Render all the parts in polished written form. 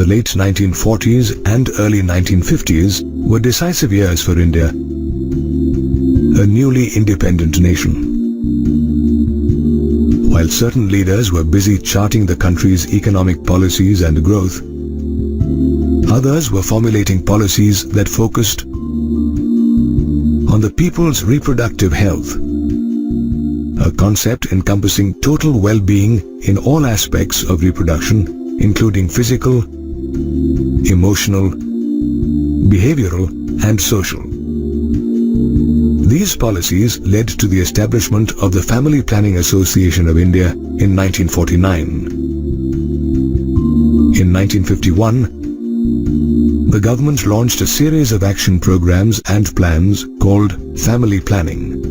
The late 1940s and early 1950s were decisive years for India, a newly independent nation. While certain leaders were busy charting the country's economic policies and growth, others were formulating policies that focused on the people's reproductive health, a concept encompassing total well-being in all aspects of reproduction, including physical, emotional, behavioral, and social. These policies led to the establishment of the Family Planning Association of India in 1949. In 1951, the government launched a series of action programs and plans called Family Planning.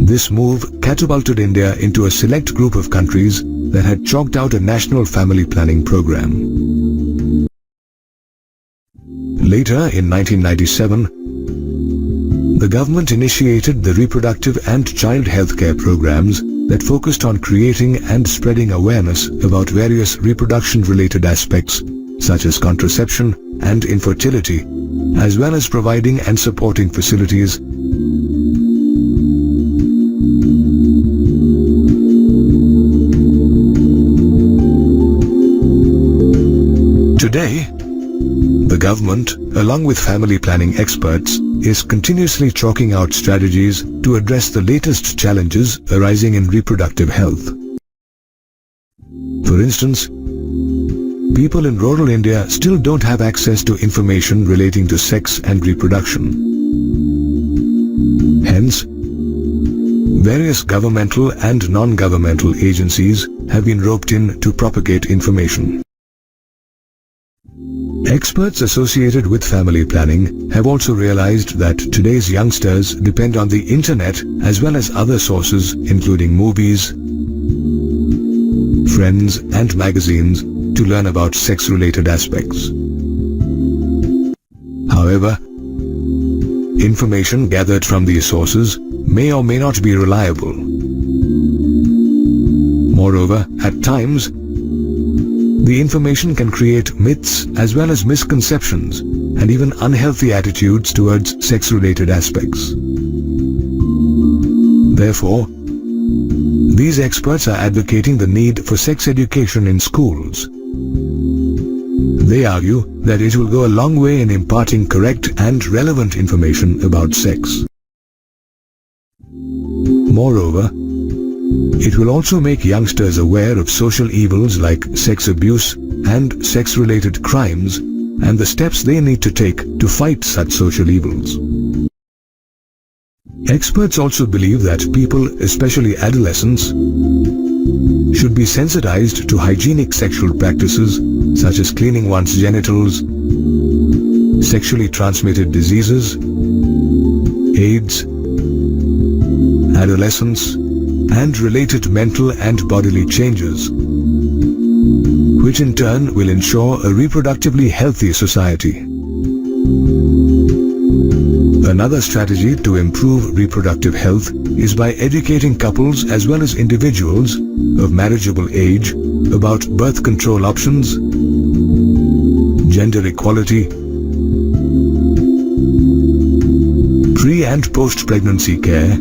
This move catapulted India into a select group of countries that had chalked out a national family planning program. Later, in 1997, the government initiated the reproductive and child healthcare programs that focused on creating and spreading awareness about various reproduction-related aspects such as contraception and infertility, as well as providing and supporting facilities Today, the government, along with family planning experts, is continuously chalking out strategies to address the latest challenges arising in reproductive health. For instance, people in rural India still don't have access to information relating to sex and reproduction. Hence, various governmental and non-governmental agencies have been roped in to propagate information. Experts associated with family planning have also realized that today's youngsters depend on the internet as well as other sources including movies, friends and magazines to learn about sex-related aspects. However, information gathered from these sources may or may not be reliable. Moreover, at times, the information can create myths as well as misconceptions and even unhealthy attitudes towards sex-related aspects. Therefore, these experts are advocating the need for sex education in schools. They argue that it will go a long way in imparting correct and relevant information about sex. Moreover, it will also make youngsters aware of social evils like sex abuse and sex-related crimes and the steps they need to take to fight such social evils. Experts also believe that people, especially adolescents, should be sensitized to hygienic sexual practices such as cleaning one's genitals, sexually transmitted diseases, AIDS, adolescence, and related mental and bodily changes, which in turn will ensure a reproductively healthy society. Another strategy to improve reproductive health is by educating couples as well as individuals of marriageable age about birth control options, gender equality, pre- and post-pregnancy care,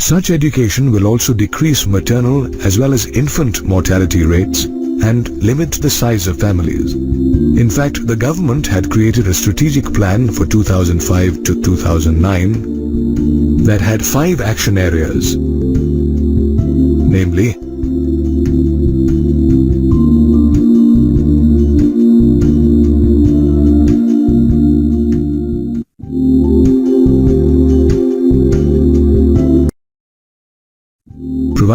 Such education will also decrease maternal as well as infant mortality rates and limit the size of families. In fact, the government had created a strategic plan for 2005 to 2009 that had 5 action areas, namely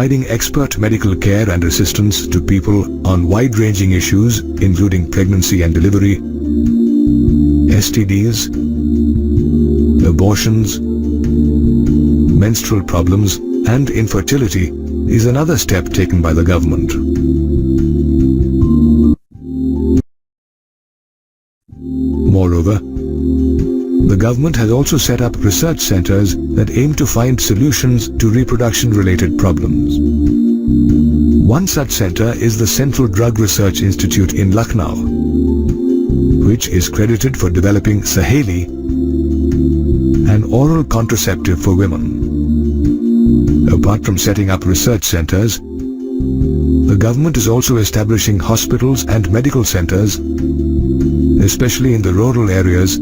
providing expert medical care and assistance to people on wide-ranging issues including pregnancy and delivery, STDs, abortions, menstrual problems, and infertility is another step taken by the government. Moreover, the government has also set up research centers that aim to find solutions to reproduction-related problems. One such center is the Central Drug Research Institute in Lucknow, which is credited for developing Saheli, an oral contraceptive for women. Apart from setting up research centers, the government is also establishing hospitals and medical centers, especially in the rural areas,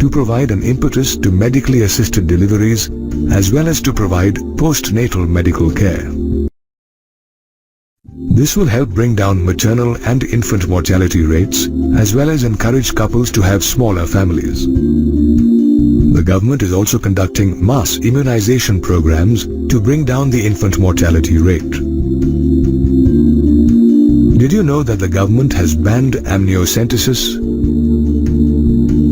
to provide an impetus to medically assisted deliveries as well as to provide postnatal medical care. This will help bring down maternal and infant mortality rates as well as encourage couples to have smaller families. The government is also conducting mass immunization programs to bring down the infant mortality rate. Did you know that the government has banned amniocentesis,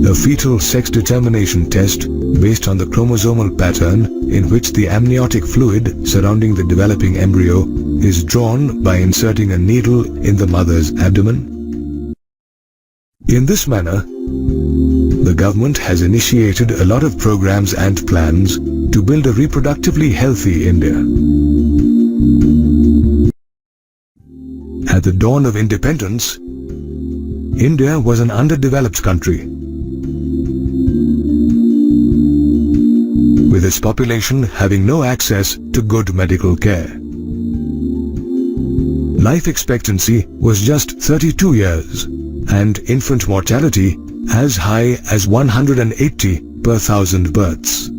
a fetal sex determination test based on the chromosomal pattern in which the amniotic fluid surrounding the developing embryo is drawn by inserting a needle in the mother's abdomen? In this manner, the government has initiated a lot of programs and plans to build a reproductively healthy India. At the dawn of independence, India was an underdeveloped country, with its population having no access to good medical care. Life expectancy was just 32 years, and infant mortality as high as 180 per thousand births.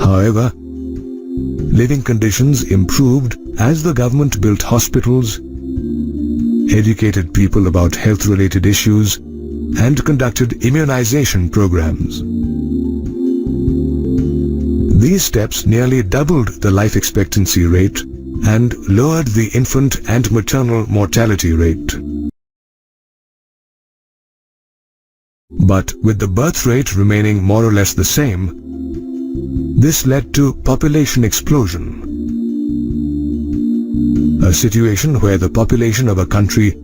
However, living conditions improved as the government built hospitals, educated people about health-related issues, and conducted immunization programs. These steps nearly doubled the life expectancy rate and lowered the infant and maternal mortality rate. But with the birth rate remaining more or less the same, this led to population explosion. A situation where the population of a country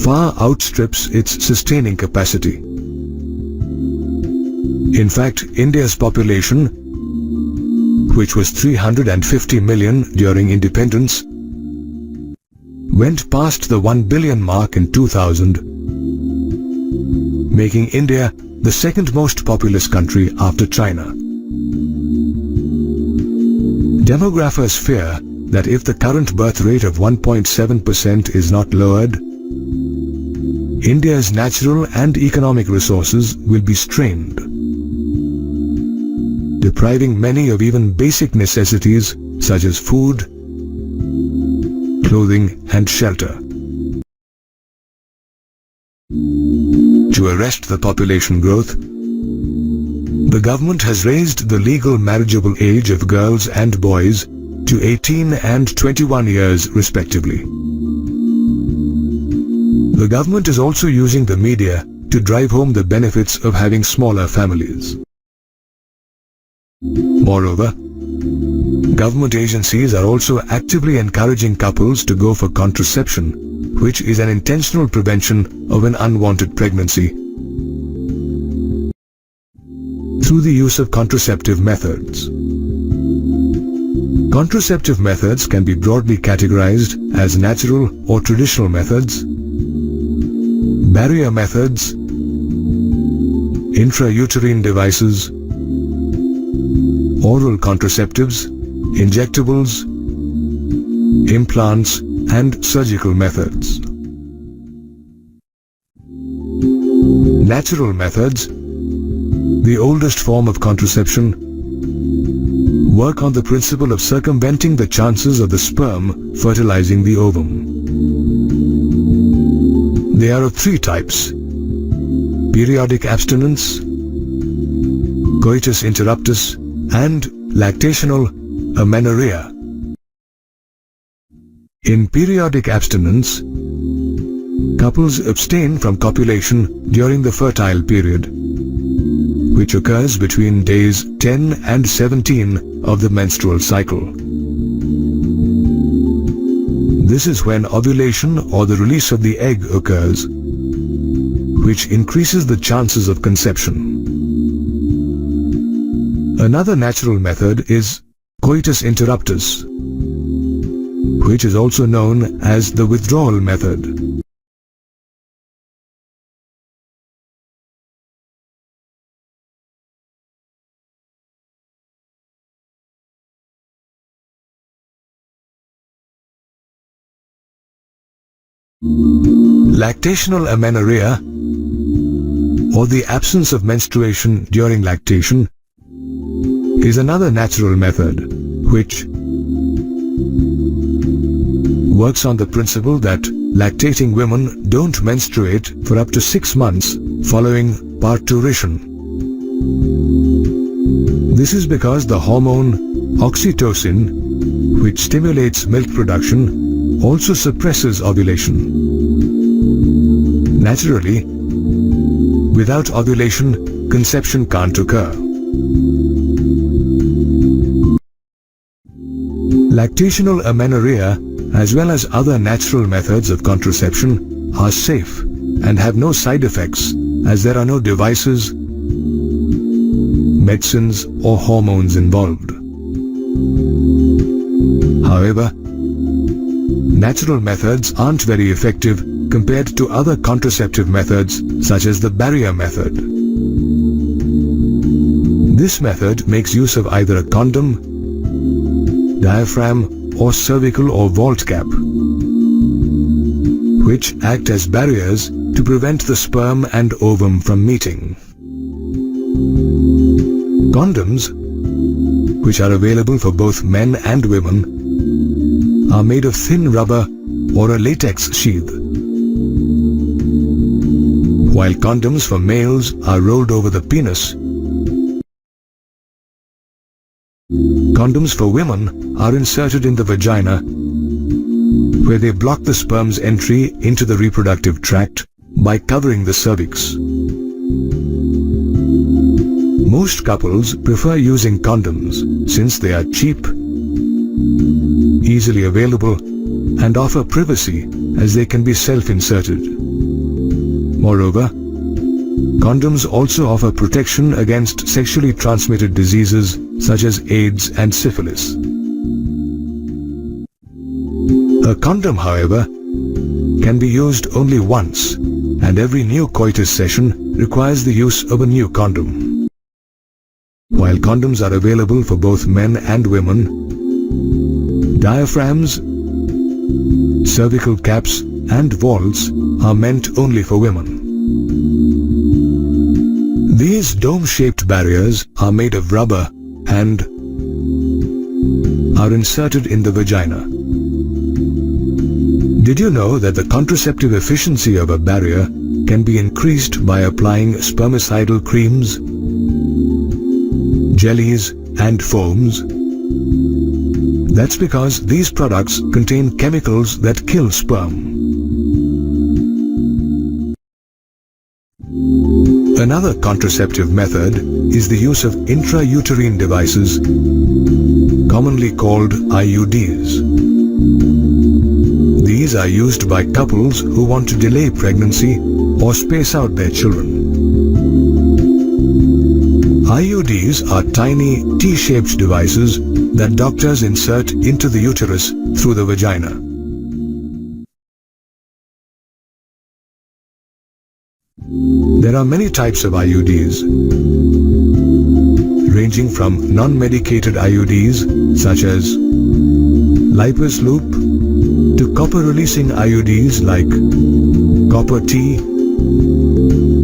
far outstrips its sustaining capacity. In fact, India's population, which was 350 million during independence, went past the 1 billion mark in 2000, making India the second most populous country after China. Demographers fear that if the current birth rate of 1.7% is not lowered, India's natural and economic resources will be strained, depriving many of even basic necessities such as food, clothing, and shelter. To arrest the population growth, the government has raised the legal marriageable age of girls and boys to 18 and 21 years respectively. The government is also using the media to drive home the benefits of having smaller families. Moreover, government agencies are also actively encouraging couples to go for contraception, which is an intentional prevention of an unwanted pregnancy, through the use of contraceptive methods. Contraceptive methods can be broadly categorized as natural or traditional methods, barrier methods, intrauterine devices, oral contraceptives, injectables, implants, and surgical methods. Natural methods, the oldest form of contraception, work on the principle of circumventing the chances of the sperm fertilizing the ovum. They are of three types: periodic abstinence, coitus interruptus, and lactational amenorrhea. In periodic abstinence, couples abstain from copulation during the fertile period, which occurs between days 10 and 17 of the menstrual cycle. This is when ovulation or the release of the egg occurs, which increases the chances of conception. Another natural method is coitus interruptus, which is also known as the withdrawal method. Lactational amenorrhea, or the absence of menstruation during lactation, is another natural method which works on the principle that lactating women don't menstruate for up to 6 months following parturition. This is because the hormone oxytocin, which stimulates milk production, also suppresses ovulation. Naturally, without ovulation, conception can't occur. Lactational amenorrhea, as well as other natural methods of contraception, are safe and have no side effects, as there are no devices, medicines or hormones involved. However, natural methods aren't very effective compared to other contraceptive methods such as the barrier method. This method makes use of either a condom, diaphragm or cervical or vault cap, which act as barriers to prevent the sperm and ovum from meeting. Condoms, which are available for both men and women, are made of thin rubber or a latex sheath, while condoms for males are rolled over the penis. Condoms for women are inserted in the vagina, where they block the sperm's entry into the reproductive tract by covering the cervix. Most couples prefer using condoms since they are cheap, easily available, and offer privacy as they can be self-inserted. Moreover, condoms also offer protection against sexually transmitted diseases such as AIDS and syphilis. A condom, however, can be used only once, and every new coitus session requires the use of a new condom. While condoms are available for both men and women, diaphragms, cervical caps, and vaults are meant only for women. These dome-shaped barriers are made of rubber and are inserted in the vagina. Did you know that the contraceptive efficiency of a barrier can be increased by applying spermicidal creams, jellies, and foams? That's because these products contain chemicals that kill sperm. Another contraceptive method is the use of intrauterine devices, commonly called IUDs. These are used by couples who want to delay pregnancy or space out their children. IUDs are tiny T-shaped devices that doctors insert into the uterus through the vagina. There are many types of IUDs, ranging from non-medicated IUDs such as lipase loop to copper-releasing IUDs like copper T,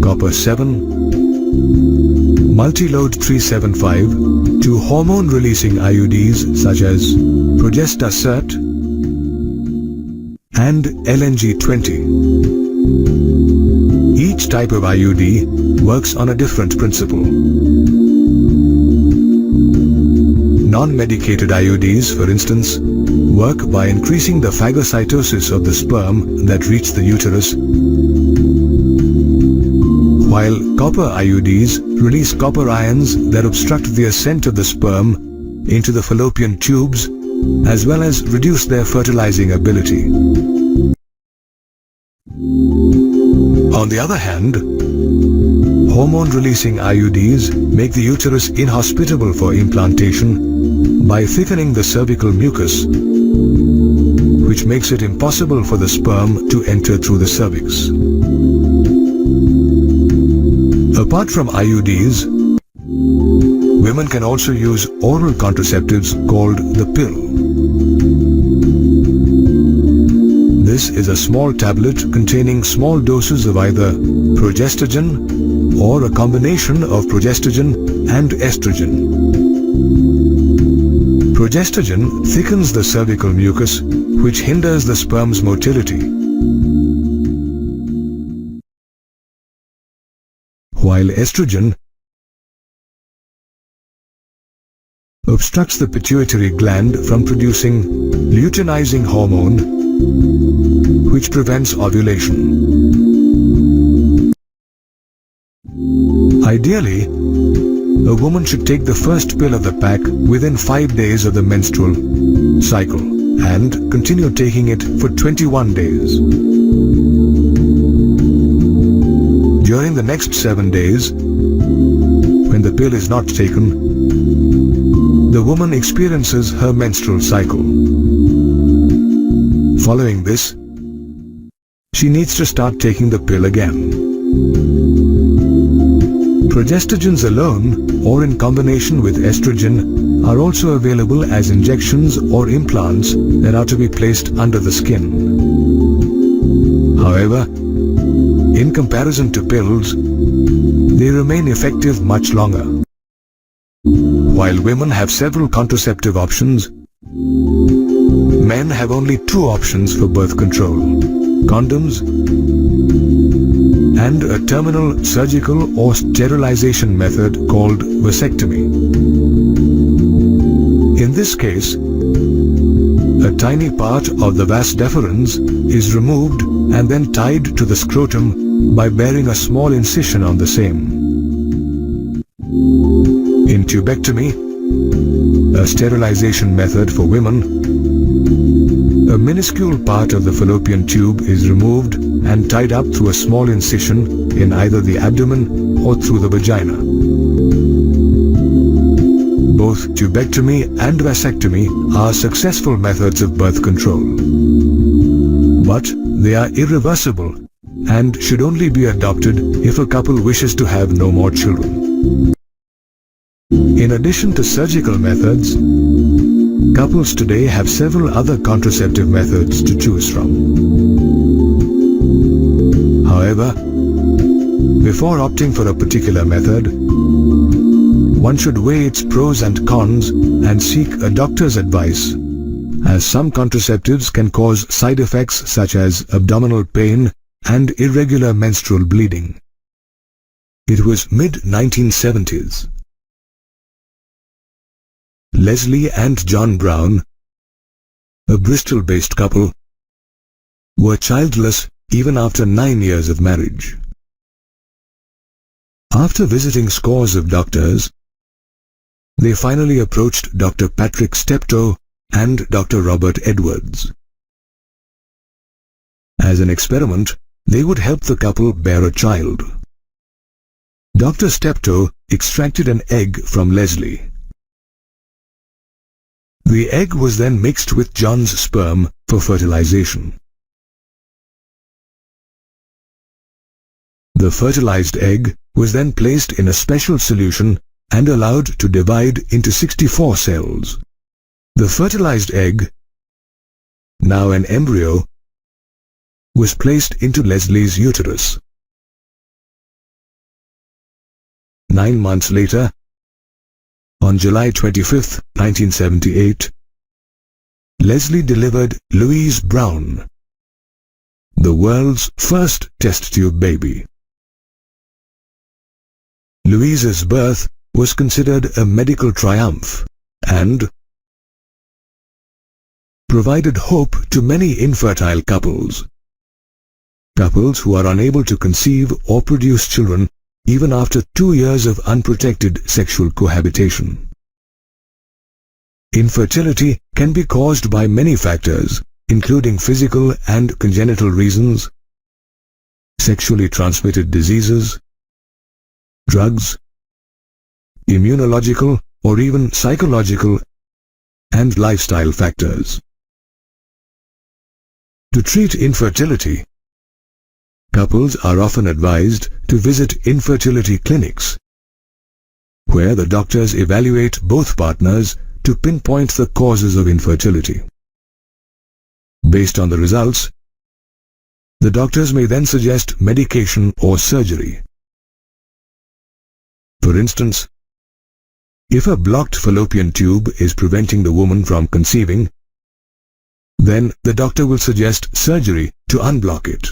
copper 7, multi-load 375 to hormone-releasing IUDs such as progestasert and LNG-20. Each type of IUD works on a different principle. Non-medicated IUDs, for instance, work by increasing the phagocytosis of the sperm that reach the uterus, while copper IUDs release copper ions that obstruct the ascent of the sperm into the fallopian tubes, as well as reduce their fertilizing ability. On the other hand, hormone-releasing IUDs make the uterus inhospitable for implantation by thickening the cervical mucus, which makes it impossible for the sperm to enter through the cervix. Apart from IUDs, women can also use oral contraceptives called the pill. This is a small tablet containing small doses of either progestogen or a combination of progestogen and estrogen. Progestogen thickens the cervical mucus, which hinders the sperm's motility, while estrogen obstructs the pituitary gland from producing luteinizing hormone, which prevents ovulation. Ideally, a woman should take the first pill of the pack within 5 days of the menstrual cycle and continue taking it for 21 days. During the next 7 days, when the pill is not taken, the woman experiences her menstrual cycle. Following this, she needs to start taking the pill again. Progestogens alone or in combination with estrogen are also available as injections or implants that are to be placed under the skin. However, in comparison to pills, they remain effective much longer. While women have several contraceptive options, men have only 2 options for birth control: condoms and a terminal surgical or sterilization method called vasectomy. In this case, a tiny part of the vas deferens is removed and then tied to the scrotum by bearing a small incision on the same. In tubectomy, a sterilization method for women, a minuscule part of the fallopian tube is removed and tied up through a small incision in either the abdomen or through the vagina. Both tubectomy and vasectomy are successful methods of birth control, but they are irreversible and should only be adopted if a couple wishes to have no more children. In addition to surgical methods, couples today have several other contraceptive methods to choose from. However, before opting for a particular method, one should weigh its pros and cons and seek a doctor's advice, as some contraceptives can cause side effects such as abdominal pain and irregular menstrual bleeding. It was mid-1970s. Leslie and John Brown, a Bristol-based couple, were childless even after 9 years of marriage. After visiting scores of doctors, they finally approached Dr. Patrick Steptoe and Dr. Robert Edwards. As an experiment, they would help the couple bear a child. Dr. Steptoe extracted an egg from Leslie. The egg was then mixed with John's sperm for fertilization. The fertilized egg was then placed in a special solution and allowed to divide into 64 cells. The fertilized egg, now an embryo, was placed into Leslie's uterus. 9 months later, on July 25, 1978, Leslie delivered Louise Brown, the world's first test tube baby. Louise's birth was considered a medical triumph and provided hope to many infertile couples. Couples who are unable to conceive or produce children even after 2 years of unprotected sexual cohabitation. Infertility can be caused by many factors, including physical and congenital reasons, sexually transmitted diseases, drugs, immunological or even psychological and lifestyle factors. To treat infertility, couples are often advised to visit infertility clinics, where the doctors evaluate both partners to pinpoint the causes of infertility. Based on the results, the doctors may then suggest medication or surgery. For instance, if a blocked fallopian tube is preventing the woman from conceiving, then the doctor will suggest surgery to unblock it.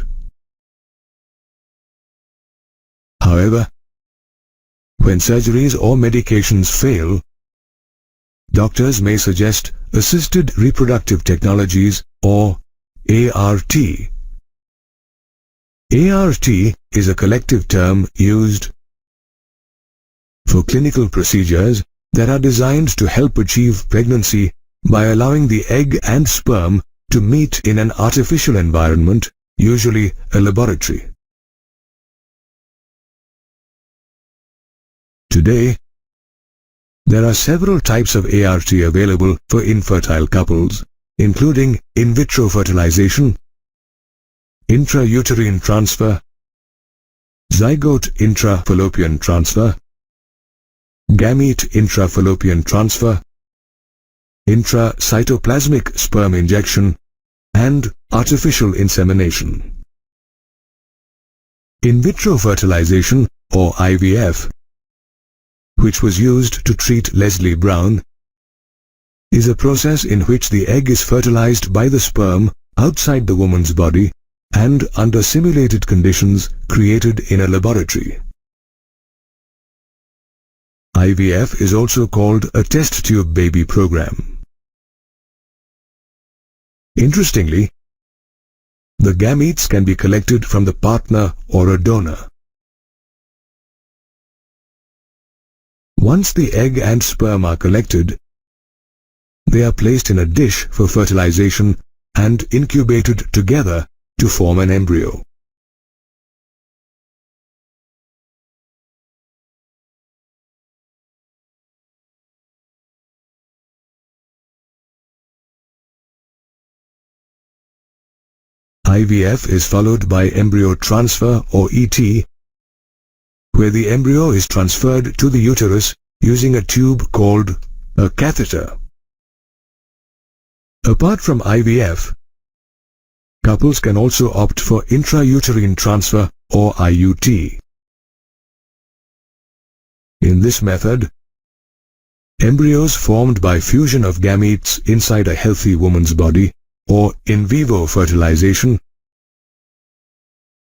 However, when surgeries or medications fail, doctors may suggest assisted reproductive technologies or ART. ART is a collective term used for clinical procedures that are designed to help achieve pregnancy by allowing the egg and sperm to meet in an artificial environment, usually a laboratory. Today, there are several types of ART available for infertile couples, including in vitro fertilization, intrauterine transfer, zygote intrafallopian transfer, gamete intrafallopian transfer, intracytoplasmic sperm injection, and artificial insemination. In vitro fertilization, or IVF, which was used to treat Leslie Brown, is a process in which the egg is fertilized by the sperm outside the woman's body and under simulated conditions created in a laboratory. IVF is also called a test tube baby program. Interestingly, the gametes can be collected from the partner or a donor. Once the egg and sperm are collected, they are placed in a dish for fertilization and incubated together to form an embryo. IVF is followed by embryo transfer or ET, where the embryo is transferred to the uterus using a tube called a catheter. Apart from IVF, couples can also opt for intrauterine transfer or IUT. In this method, embryos formed by fusion of gametes inside a healthy woman's body or in vivo fertilization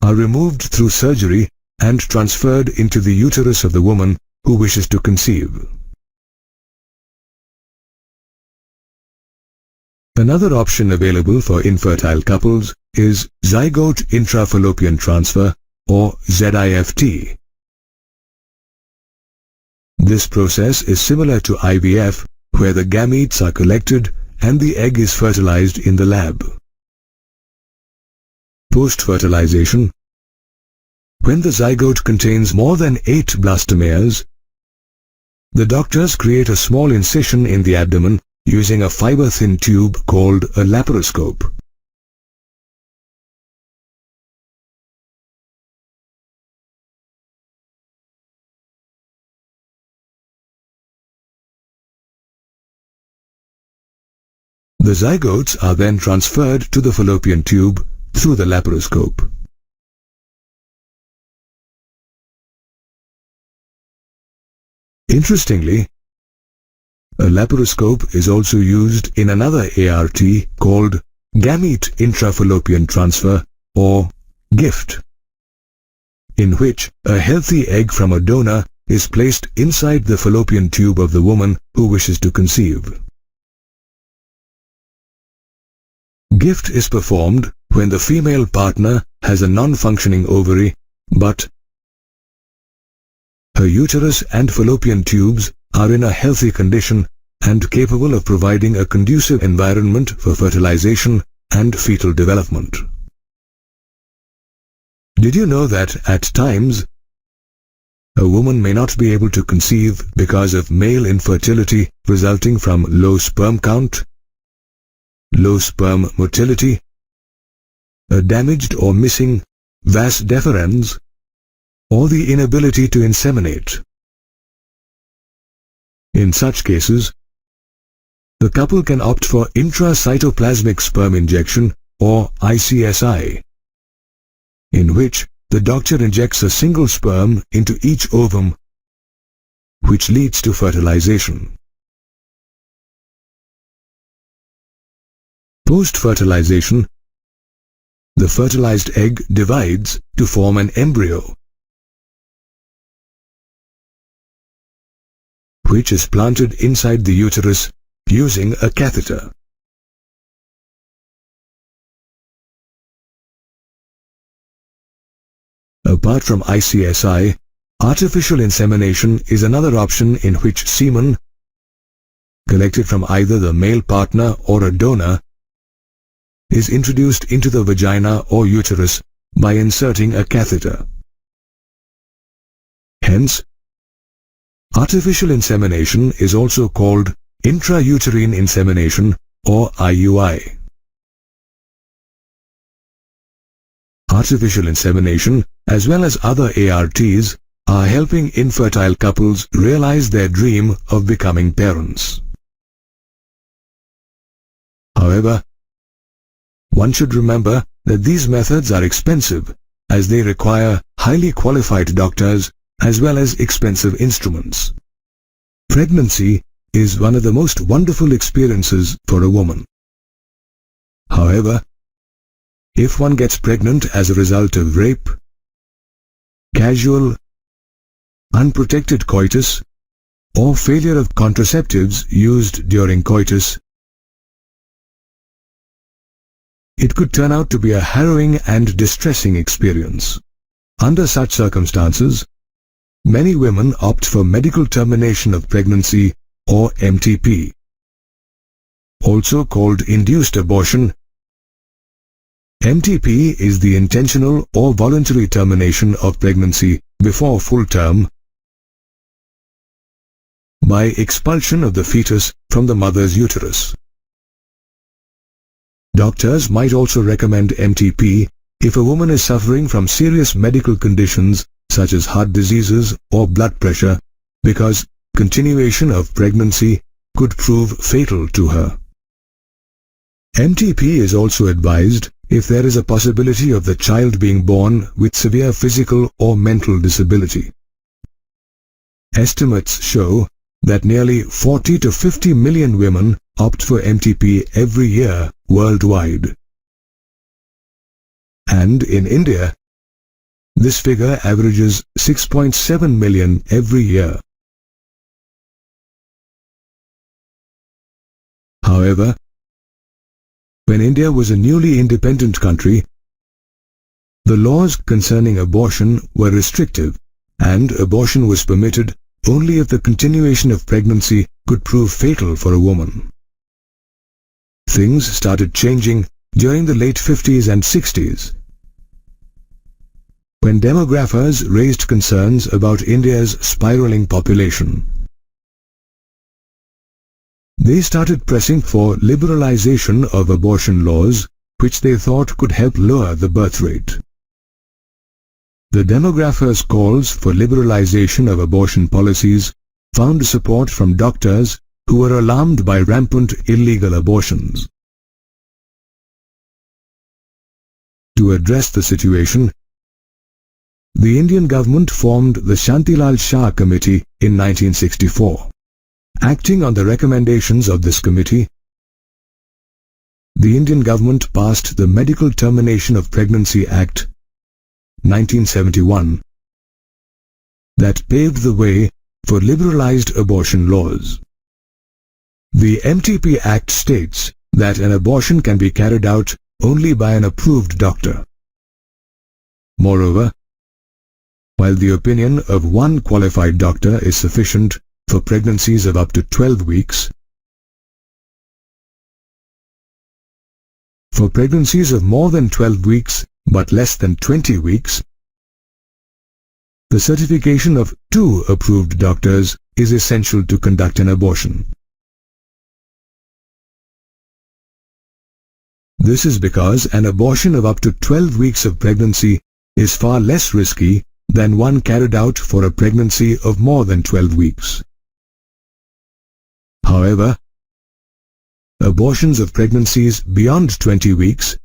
are removed through surgery and transferred into the uterus of the woman who wishes to conceive. Another option available for infertile couples is zygote intrafallopian transfer or ZIFT. This process is similar to IVF, where the gametes are collected and the egg is fertilized in the lab. Post-fertilization, when the zygote contains more than 8 blastomeres, the doctors create a small incision in the abdomen using a fiber-thin tube called a laparoscope. The zygotes are then transferred to the fallopian tube through the laparoscope. Interestingly, a laparoscope is also used in another ART called gamete intrafallopian transfer or GIFT, in which a healthy egg from a donor is placed inside the fallopian tube of the woman who wishes to conceive. GIFT is performed when the female partner has a non-functioning ovary, but her uterus and fallopian tubes are in a healthy condition and capable of providing a conducive environment for fertilization and fetal development. Did you know that at times, a woman may not be able to conceive because of male infertility resulting from low sperm count, low sperm motility, a damaged or missing vas deferens, or the inability to inseminate? In such cases, the couple can opt for intracytoplasmic sperm injection or ICSI, in which the doctor injects a single sperm into each ovum, which leads to fertilization. Post-fertilization, the fertilized egg divides to form an embryo, which is planted inside the uterus using a catheter. Apart from ICSI, artificial insemination is another option in which semen, collected from either the male partner or a donor, is introduced into the vagina or uterus by inserting a catheter. Hence, artificial insemination is also called intrauterine insemination or IUI. Artificial insemination, as well as other ARTs, are helping infertile couples realize their dream of becoming parents. However, one should remember that these methods are expensive, as they require highly qualified doctors as well as expensive instruments. Pregnancy is one of the most wonderful experiences for a woman. However, if one gets pregnant as a result of rape, casual, unprotected coitus, or failure of contraceptives used during coitus, it could turn out to be a harrowing and distressing experience. Under such circumstances, many women opt for medical termination of pregnancy or MTP. Also called induced abortion, MTP is the intentional or voluntary termination of pregnancy before full term by expulsion of the fetus from the mother's uterus. Doctors might also recommend MTP if a woman is suffering from serious medical conditions such as heart diseases or blood pressure, because continuation of pregnancy could prove fatal to her. MTP is also advised if there is a possibility of the child being born with severe physical or mental disability. Estimates show that nearly 40 to 50 million women opt for MTP every year worldwide. And in India, this figure averages 6.7 million every year. However, when India was a newly independent country, the laws concerning abortion were restrictive, and abortion was permitted only if the continuation of pregnancy could prove fatal for a woman. Things started changing during the late 50s and 60s, when demographers raised concerns about India's spiraling population. They started pressing for liberalization of abortion laws, which they thought could help lower the birth rate. The demographers' calls for liberalization of abortion policies found support from doctors who were alarmed by rampant illegal abortions. To address the situation, the Indian government formed the Shantilal Shah Committee in 1964. Acting on the recommendations of this committee, the Indian government passed the Medical Termination of Pregnancy Act, 1971, that paved the way for liberalized abortion laws. The MTP Act states that an abortion can be carried out only by an approved doctor. Moreover, while the opinion of one qualified doctor is sufficient for pregnancies of up to 12 weeks, for pregnancies of more than 12 weeks but less than 20 weeks, the certification of 2 approved doctors is essential to conduct an abortion. This is because an abortion of up to 12 weeks of pregnancy is far less risky than one carried out for a pregnancy of more than 12 weeks. However, abortions of pregnancies beyond 20 weeks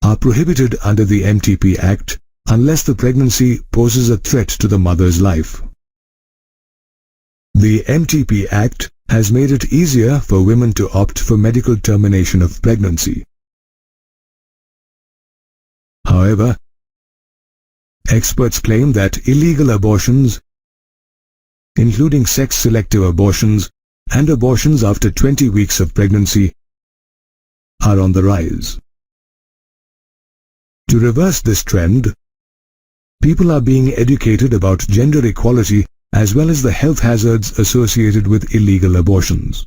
are prohibited under the MTP Act unless the pregnancy poses a threat to the mother's life. The MTP Act has made it easier for women to opt for medical termination of pregnancy. However, experts claim that illegal abortions, including sex-selective abortions and abortions after 20 weeks of pregnancy, are on the rise. To reverse this trend, people are being educated about gender equality as well as the health hazards associated with illegal abortions.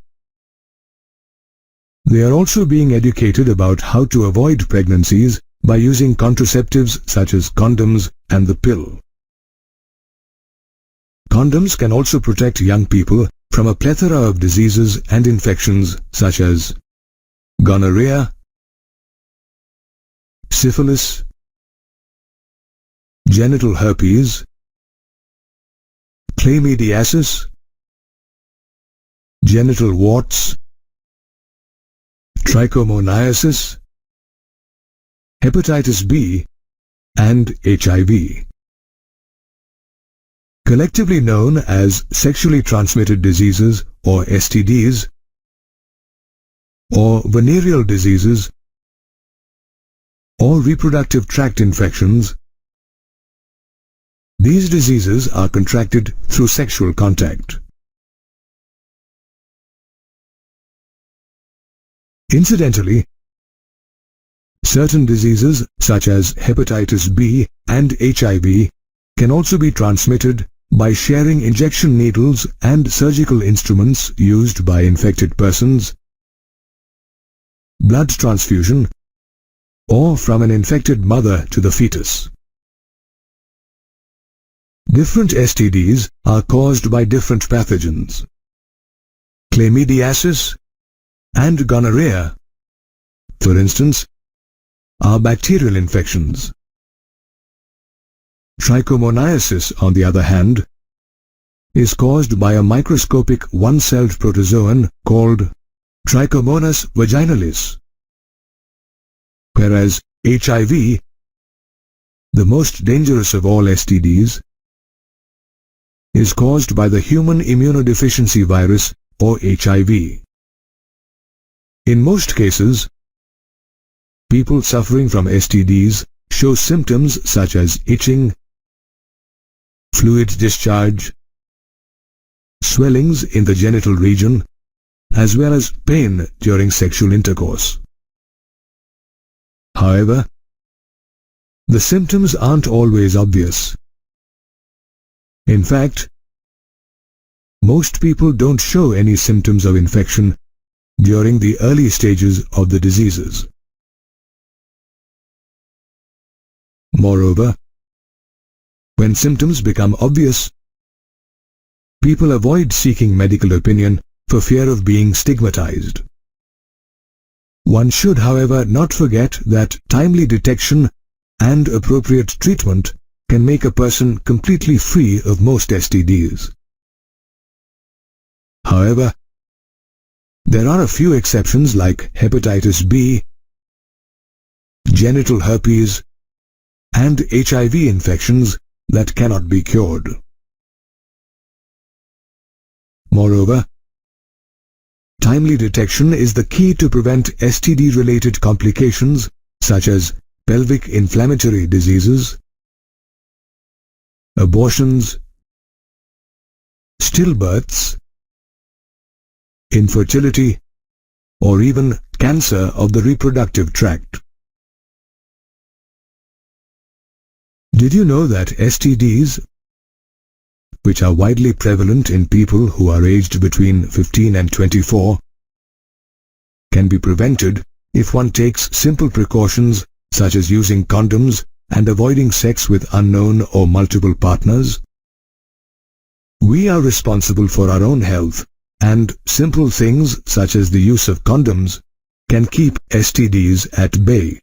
They are also being educated about how to avoid pregnancies by using contraceptives such as condoms and the pill. Condoms can also protect young people from a plethora of diseases and infections such as gonorrhea, syphilis, genital herpes, chlamydiasis, genital warts, trichomoniasis, hepatitis B, and HIV. Collectively known as sexually transmitted diseases or STDs, or venereal diseases, or reproductive tract infections, these diseases are contracted through sexual contact. Incidentally, certain diseases such as hepatitis B and HIV can also be transmitted by sharing injection needles and surgical instruments used by infected persons, blood transfusion, or from an infected mother to the fetus. Different STDs are caused by different pathogens. Chlamydiasis and gonorrhea, for instance, are bacterial infections. Trichomoniasis, on the other hand, is caused by a microscopic one-celled protozoan called Trichomonas vaginalis, whereas HIV, the most dangerous of all STDs, is caused by the human immunodeficiency virus or HIV. In most cases, people suffering from STDs show symptoms such as itching, fluid discharge, swellings in the genital region, as well as pain during sexual intercourse. However, the symptoms aren't always obvious. In fact, most people don't show any symptoms of infection during the early stages of the diseases. Moreover, when symptoms become obvious, people avoid seeking medical opinion for fear of being stigmatized. One should, however, not forget that timely detection and appropriate treatment can make a person completely free of most STDs. However, there are a few exceptions like hepatitis B, genital herpes, and HIV infections that cannot be cured. Moreover, timely detection is the key to prevent STD-related complications such as pelvic inflammatory diseases, abortions, stillbirths, infertility, or even cancer of the reproductive tract. Did you know that STDs, which are widely prevalent in people who are aged between 15 and 24, can be prevented if one takes simple precautions such as using condoms and avoiding sex with unknown or multiple partners? We are responsible for our own health, and simple things such as the use of condoms can keep STDs at bay.